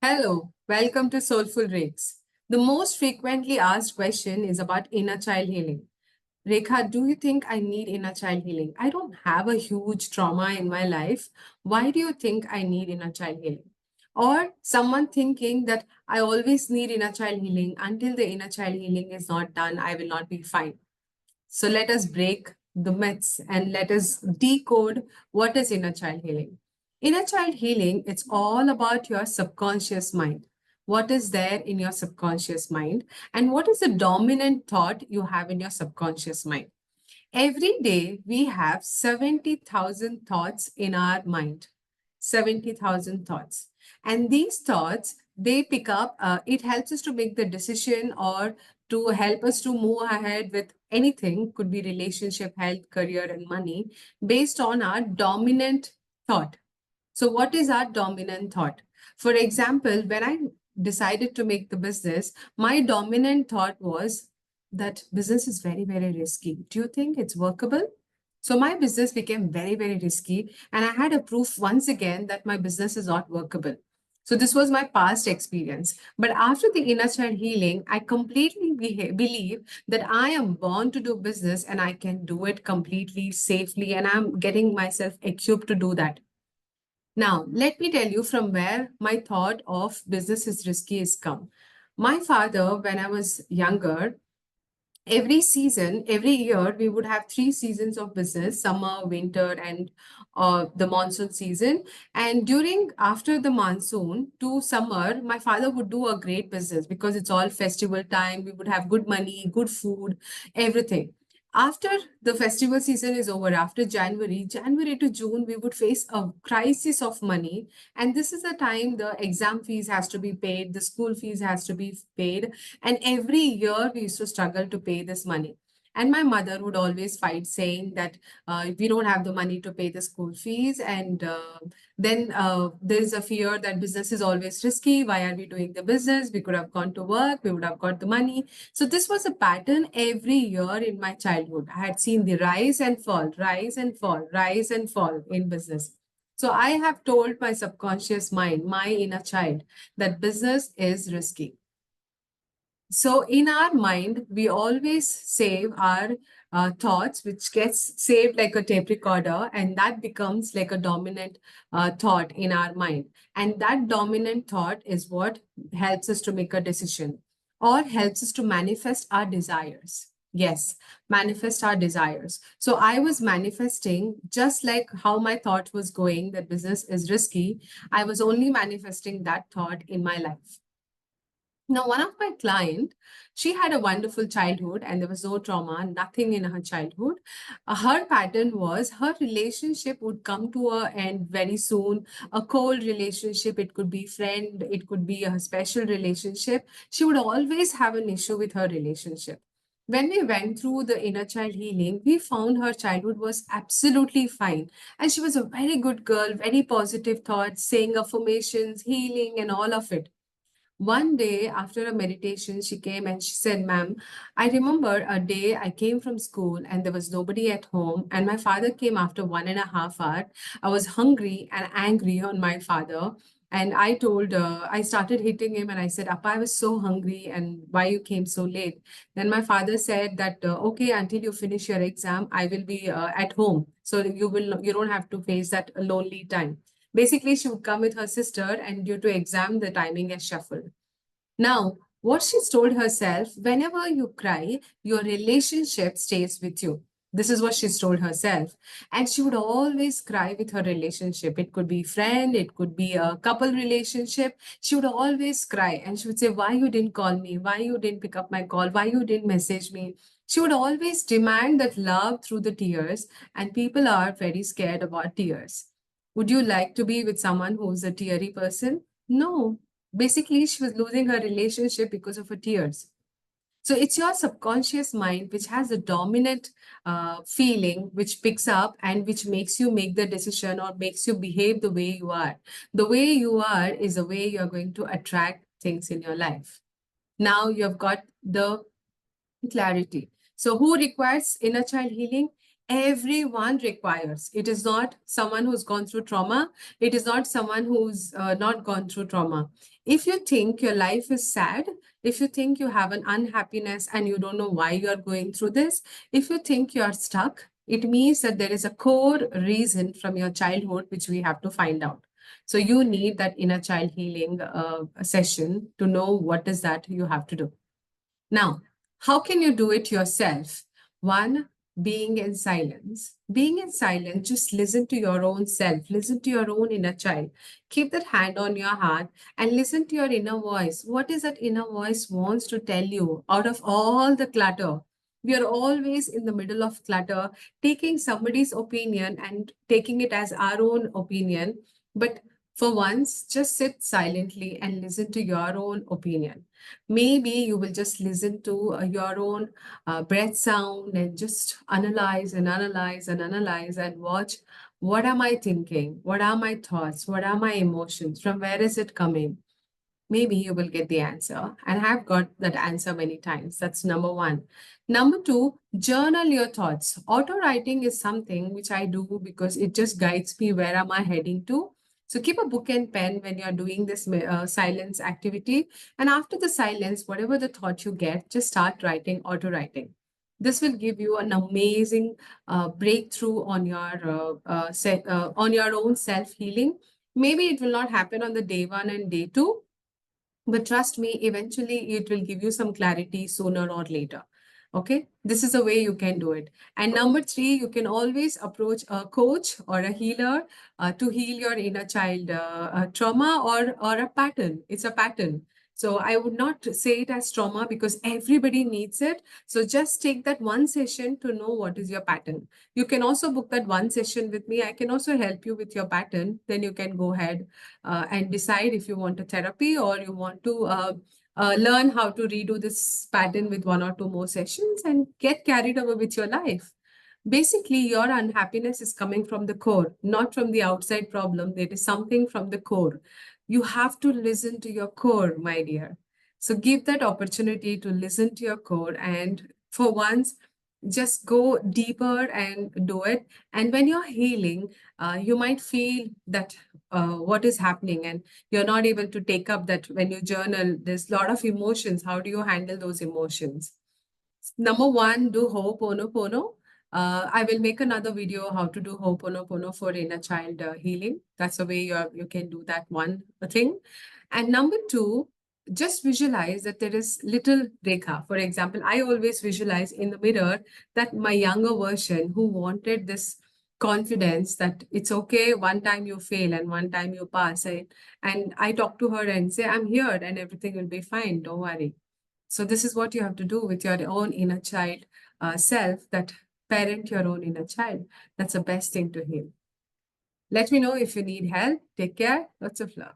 Hello, welcome to Soulful Rakes. The most frequently asked question is about inner child healing. Rekha, do you think I need inner child healing? I don't have a huge trauma in my life. Why do you think I need inner child healing? Or someone thinking that I always need inner child healing until the inner child healing is not done, I will not be fine. So let us break the myths and let us decode what is inner child healing. Inner child healing, it's all about your subconscious mind. What is there in your subconscious mind? And what is the dominant thought you have in your subconscious mind? Every day, we have 70,000 thoughts in our mind. 70,000 thoughts. And these thoughts, they pick up, it helps us to make the decision or to help us to move ahead with anything, could be relationship, health, career, and money, based on our dominant thought. So, what is our dominant thought? For example, when I decided to make the business, my dominant thought was that business is very, very risky. Do you think it's workable? So, my business became very, very risky. And I had a proof once again that my business is not workable. So, this was my past experience. But after the inner child healing, I completely believe that I am born to do business and I can do it completely safely. And I'm getting myself equipped to do that. Now, let me tell you from where my thought of business is risky is come. My father, when I was younger, every season, every year, we would have three seasons of business: summer, winter, and the monsoon season. And during after the monsoon to summer, my father would do a great business because it's all festival time. We would have good money, good food, everything. After the festival season is over, after January to June, we would face a crisis of money. And this is the time the exam fees has to be paid, the school fees has to be paid, and every year we used to struggle to pay this money. And my mother would always fight, saying that we don't have the money to pay the school fees. And then there is a fear that business is always risky. Why are we doing the business? We could have gone to work, we would have got the money. So this was a pattern every year in my childhood. I had seen the rise and fall, rise and fall, rise and fall in business. So I have told my subconscious mind, my inner child, that business is risky. So in our mind, we always save our thoughts, which gets saved like a tape recorder, and that becomes like a dominant thought in our mind. And that dominant thought is what helps us to make a decision or helps us to manifest our desires. Yes, manifest our desires. So I was manifesting just like how my thought was going that business is risky. I was only manifesting that thought in my life. Now, one of my client, she had a wonderful childhood and there was no trauma, nothing in her childhood. Her pattern was her relationship would come to an end very soon. A cold relationship, it could be friend, it could be a special relationship. She would always have an issue with her relationship. When we went through the inner child healing, we found her childhood was absolutely fine. And she was a very good girl, very positive thoughts, saying affirmations, healing, and all of it. One day after a meditation, she came and she said, Ma'am, I remember a day I came from school and there was nobody at home. And my father came after 1.5 hours. I was hungry and angry on my father. And I started hitting him and I said, Appa, I was so hungry and why you came so late? Then my father said that, okay, until you finish your exam, I will be at home. So you don't have to face that lonely time. Basically, she would come with her sister, and due to exam, the timing is shuffled. Now, what she's told herself, whenever you cry, your relationship stays with you. This is what she's told herself. And she would always cry with her relationship. It could be friend, it could be a couple relationship. She would always cry and she would say, why you didn't call me? Why you didn't pick up my call? Why you didn't message me? She would always demand that love through the tears, and people are very scared about tears. Would you like to be with someone who's a teary person? No. Basically, she was losing her relationship because of her tears. So it's your subconscious mind which has a dominant feeling, which picks up and which makes you make the decision or makes you behave the way you are. The way you are is the way you're going to attract things in your life. Now you've got the clarity. So who requires inner child healing? Everyone requires. It is not someone who's gone through trauma. It is not someone who's not gone through trauma. If you think your life is sad, if you think you have an unhappiness and you don't know why you're going through this, if you think you're stuck, it means that there is a core reason from your childhood which we have to find out. So you need that inner child healing session to know what is that you have to do. Now, how can you do it yourself? One, being in silence. Being in silence, just listen to your own self, listen to your own inner child. Keep that hand on your heart and listen to your inner voice. What is that inner voice wants to tell you out of all the clutter? We are always in the middle of clutter, taking somebody's opinion and taking it as our own opinion. But for once, just sit silently and listen to your own opinion. Maybe you will just listen to your own breath sound and just analyze and analyze and analyze and watch, what am I thinking? What are my thoughts? What are my emotions? From where is it coming? Maybe you will get the answer. And I've got that answer many times. That's number one. Number two, journal your thoughts. Auto writing is something which I do because it just guides me where am I heading to. So keep a book and pen when you're doing this silence activity. And after the silence, whatever the thought you get, just start writing, auto writing. This will give you an amazing breakthrough on your own self healing. Maybe it will not happen on the day one and day two, but trust me, eventually it will give you some clarity sooner or later. Okay, this is the way you can do it. And number three, you can always approach a coach or a healer to heal your inner child trauma or a pattern. It's a pattern. So I would not say it as trauma because everybody needs it. So just take that one session to know what is your pattern. You can also book that one session with me. I can also help you with your pattern. Then you can go ahead and decide if you want a therapy or you want to learn how to redo this pattern with one or two more sessions and get carried over with your life. Basically, your unhappiness is coming from the core, not from the outside problem. There is something from the core. You have to listen to your core, my dear. So give that opportunity to listen to your core and for once, just go deeper and do it. And when you're healing, you might feel that what is happening and you're not able to take up that when you journal, there's a lot of emotions. How do you handle those emotions? Number one, do Ho'oponopono. I will make another video how to do Ho'oponopono for inner child healing. That's the way you can do that one thing. And number two, just visualize that there is little Rekha. For example, I always visualize in the mirror that my younger version who wanted this confidence that it's okay, one time you fail and one time you pass. And I talk to her and say, I'm here and everything will be fine. Don't worry. So this is what you have to do with your own inner child self, that parent your own inner child. That's the best thing to heal. Let me know if you need help. Take care. Lots of love.